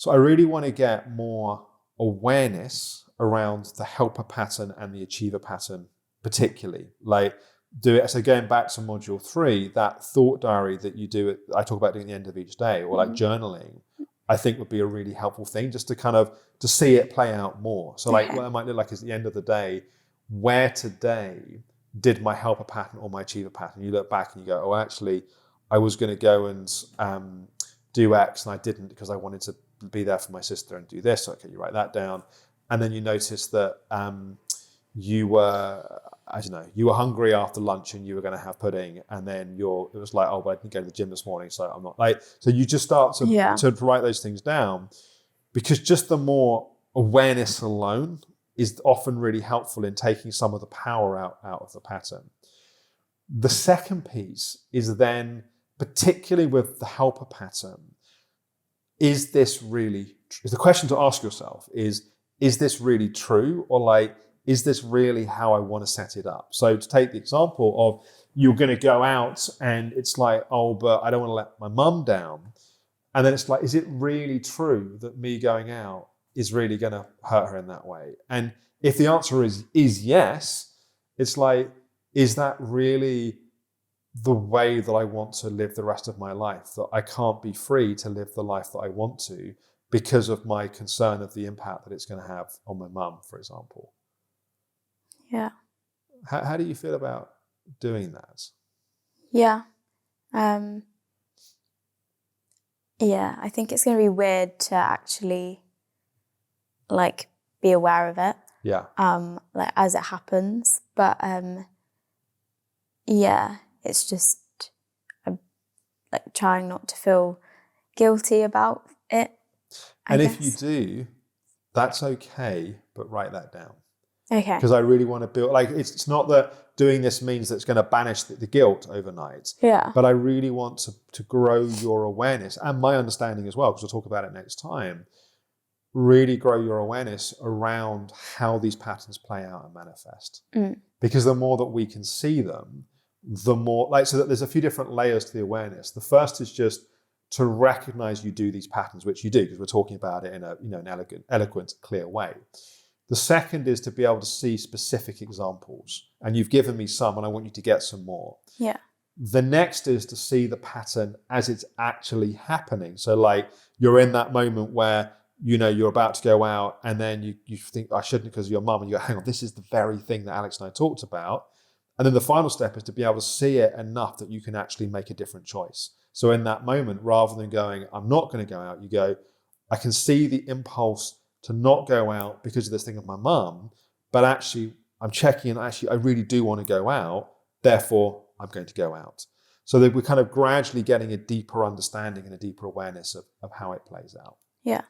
So I really want to get more awareness around the helper pattern and the achiever pattern, particularly. Like, do it. So going back to module 3, that thought diary that you do, I talk about doing at the end of each day, or like journaling, I think would be a really helpful thing, just to kind of to see it play out more. So like what it might look like is at the end of the day, where today did my helper pattern or my achiever pattern? You look back and you go, oh, actually, I was going to go and do X and I didn't because I wanted to be there for my sister and do this. Okay, you write that down. And then you notice that you were, I don't know, you were hungry after lunch and you were going to have pudding. And then it was like, oh, but I didn't go to the gym this morning, so I'm not like, so you just start to write those things down, because just the more awareness alone is often really helpful in taking some of the power out of the pattern. The second piece is then, particularly with the helper pattern, is the question to ask yourself is this really true? Or like, is this really how I want to set it up? So to take the example of you're going to go out and it's like, oh, but I don't want to let my mum down. And then it's like, is it really true that me going out is really going to hurt her in that way? And if the answer is yes, it's like, is that really the way that I want to live the rest of my life? That I can't be free to live the life that I want to because of my concern of the impact that it's going to have on my mum, for example. Yeah. How do you feel about doing that? Yeah. Yeah, I think it's going to be weird to actually like be aware of it. Yeah. Like as it happens. But yeah, it's just like trying not to feel guilty about it. And if you do, that's okay, but write that down. Okay. Because I really want to build, like, it's not that doing this means that it's going to banish the guilt overnight. Yeah. But I really want to grow your awareness and my understanding as well, because we'll talk about it next time. Really grow your awareness around how these patterns play out and manifest. Because the more that we can see them, the more, like, so that there's a few different layers to the awareness. The first is just to recognize you do these patterns, which you do, because we're talking about it in an eloquent, clear way. The second is to be able to see specific examples. And you've given me some, and I want you to get some more. Yeah. The next is to see the pattern as it's actually happening. So like you're in that moment where, you're about to go out and then you think, I shouldn't because of your mum. And you go, hang on, this is the very thing that Alex and I talked about. And then the final step is to be able to see it enough that you can actually make a different choice. So in that moment, rather than going, I'm not going to go out, you go, I can see the impulse to not go out because of this thing of my mum, but actually I'm checking and actually I really do want to go out, therefore I'm going to go out. So that we're kind of gradually getting a deeper understanding and a deeper awareness of how it plays out. Yeah.